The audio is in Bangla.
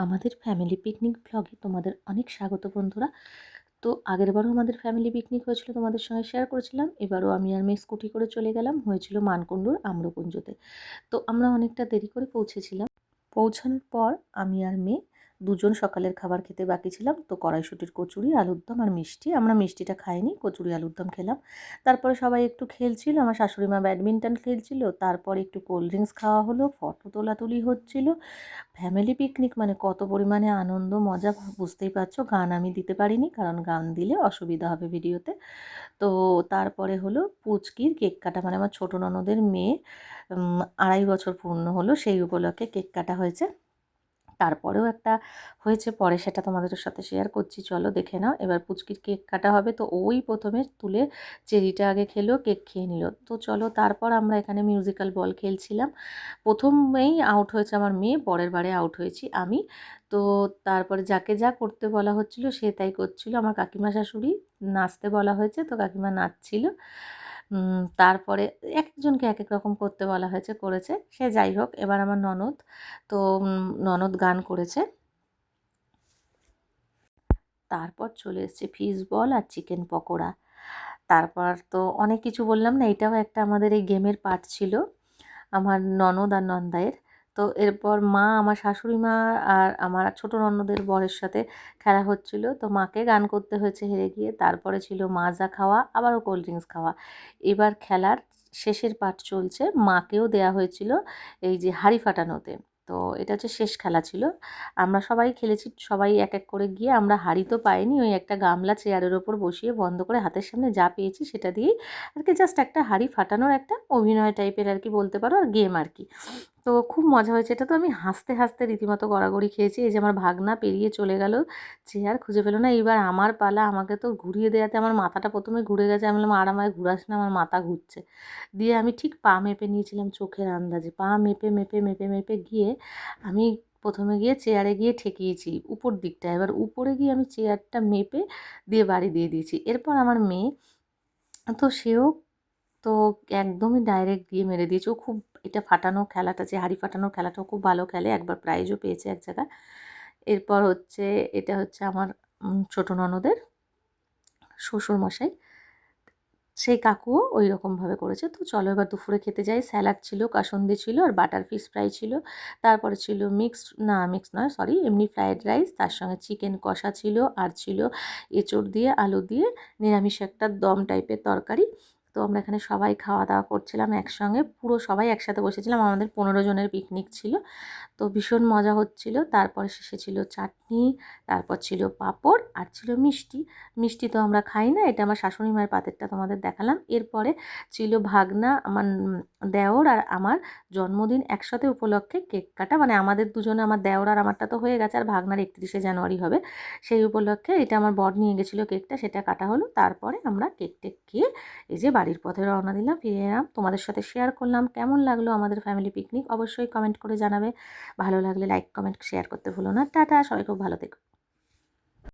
আমাদের ফ্যামিলি পিকনিক ব্লগে তোমাদের অনেক স্বাগত বন্ধুরা। তো আগেরবারও আমাদের ফ্যামিলি পিকনিক হয়েছিল, তোমাদের সঙ্গে শেয়ার করেছিলাম। এবারও আমি আর মেয়ে স্কুটি করে চলে গেলাম, হয়েছিল মানকুণ্ডুর আম্রকুঞ্জতে। তো আমরা অনেকটা দেরি করে পৌঁছেছিলাম। পৌঁছানোর পর আমি আর মেয়ে দুজন সকালের খাবার খেতে বাকি ছিলাম। তো কড়াইশুঁটির কচুরি, আলুর দম আর মিষ্টি, আমরা মিষ্টিটা খাইনি, কচুরি আলুর দম খেলাম। তারপরে সবাই একটু খেলছিল, আমার শাশুড়ি মা ব্যাডমিন্টন খেলছিল, তারপরে একটু কোল্ড ড্রিঙ্কস খাওয়া হলো, ফটো তোলাতুলি হচ্ছিল। ফ্যামিলি পিকনিক মানে কত পরিমাণে আনন্দ মজা বুঝতেই পারছো। গান আমি দিতে পারিনি, কারণ গান দিলে অসুবিধা হবে ভিডিওতে। তো তারপরে হলো পুচকির কেক কাটা, মানে আমার ছোটো ননদের মেয়ে 2.5 বছর পূর্ণ হলো, সেই উপলক্ষে কেক কাটা হয়েছে। তারপরেও একটা হয়েছে, পরে সেটা তোমাদের সাথে শেয়ার করছি, চলো দেখে নাও। এবার পুচকির কেক কাটা হবে, তো ওই প্রথমে তুলে চেরিটা আগে খেলো, কেক খেয়ে নিল। তো চলো, তারপর আমরা এখানে মিউজিক্যাল বল খেলছিলাম। প্রথমেই আউট হয়েছে আমার মেয়ে, পরের বারে আউট হয়েছি আমি। তো তারপরে যাকে যা করতে বলা হচ্ছিল সে তাই করছিল। আমার কাকিমা শাশুড়ি নাচতে বলা হয়েছে, তো কাকিমা নাচছিল। তারপরে এক একজনকে এক এক রকম করতে বলা হয়েছে, করেছে। সে যাই হোক, এবার আমার ননদ, তো ননদ গান করেছে। তারপর চলে এসছে ফিশ বল আর চিকেন পকোড়া। তারপর তো অনেক কিছু বললাম না, এটাও একটা আমাদের এই গেমের পার্ট ছিল, আমার ননদ আর নন্দায়ের। তো এরপর মা, আমার শাশুড়ি মা আর আমার ছোটো ননদের বরের সাথে খেলা হচ্ছিল। তো মাকে গান করতে হয়েছে হেরে গিয়ে। তারপরে ছিল মাজা খাওয়া, আবারও কোল্ড ড্রিঙ্কস খাওয়া। এবার খেলার শেষের পার্ট চলছে, মাকেও দেয়া হয়েছিল এই যে হাঁড়ি ফাটানোতে। তো এটা হচ্ছে শেষ খেলা ছিল। আমরা সবাই খেলেছি, সবাই এক এক করে গিয়ে, আমরা হাঁড়ি তো পাইনি, ওই একটা গামলা চেয়ারের ওপর বসিয়ে বন্ধ করে হাতের সামনে যা পেয়েছি সেটা দিয়েই আর কি, জাস্ট একটা হাঁড়ি ফাটানোর একটা অভিনয় টাইপের আর কি বলতে পারো, আর গেম আর কি। তো খুব মজা হয়েছে। এটা তো আমি হাসতে হাসতে রীতিমতো গড়াগড়ি খেয়েছি। এই যে আমার ভাগনা পেরিয়ে চলে গেল, চেয়ার খুঁজে পেলো না। এইবার আমার পালা, আমাকে তো ঘুরিয়ে দেওয়াতে আমার মাথাটা প্রথমে ঘুরে গেছে। আমি বললাম, আর আমায় ঘুরাস না, আমার মাথা ঘুরছে। দিয়ে আমি ঠিক পা মেপে নিয়েছিলাম চোখের আন্দাজে, পা মেপে মেপে মেপে মেপে গিয়ে আমি প্রথমে গিয়ে চেয়ারে গিয়ে ঠেকিয়েছি উপর দিকটা। এবার উপরে গিয়ে আমি চেয়ারটা মেপে দিয়ে বাড়ি দিয়ে দিয়েছি। এরপর আমার মেয়ে, তো সেও তো একদমই ডাইরেক্ট দিয়ে মেরে দিয়েছে। ও খুব, এটা ফাটানো খেলাটা, যে হাঁড়ি ফাটানোর খেলাটাও খুব ভালো খেলে, একবার প্রাইজও পেয়েছে এক জায়গায়। এরপর হচ্ছে, এটা হচ্ছে আমার ছোটো ননদের শ্বশুরমশাই, সেই কাকুও ওই রকমভাবে করেছে। তো চলো এবার দুপুরে খেতে যাই। স্যালাড ছিল, কাসুন্দি ছিল, আর বাটার ফিশ ফ্রাই ছিল। তারপরে ছিল মিক্সড নয় সরি, এমনি ফ্রায়েড রাইস, তার সঙ্গে চিকেন কষা ছিল, আর ছিল এঁচোড় দিয়ে আলু দিয়ে নিরামিষ একটা দম টাইপের তরকারি। তো আমরা এখানে সবাই খাওয়া দাওয়া করছিলাম একসঙ্গে, পুরো সবাই একসাথে বসেছিলাম। আমাদের 15 জনের পিকনিক ছিল। তো ভীষণ মজা হচ্ছিল। তারপরে শেষে ছিল চাটনি, তারপর ছিল পাঁপড়, আর ছিল মিষ্টি। মিষ্টি তো আমরা খাই না, এটা আমার শাশুড়ি মায়ের পাতেরটা তোমাদের দেখালাম। এরপরে ছিল ভাগনা, আমার দেওর আর আমার জন্মদিন একসাথে উপলক্ষে কেক কাটা, মানে আমাদের দুজনে, আমার দেওর আর আমারটা তো হয়ে গেছে, আর ভাগনার 31শে জানুয়ারি হবে, সেই উপলক্ষে এটা আমার বর নিয়ে গেছিলো কেকটা, সেটা কাটা হলো। তারপরে আমরা কেক টেক খেয়ে এই যে বাড়ির পথে রওনা দিলাম, ফিরে এলাম। তোমাদের সাথে শেয়ার করলাম কেমন লাগলো আমাদের ফ্যামিলি পিকনিক, অবশ্যই কমেন্ট করে জানাবে। ভালো লাগলে লাইক কমেন্ট শেয়ার করতে ভুলো না। টাটা, সবাই খুব ভালো থেকো।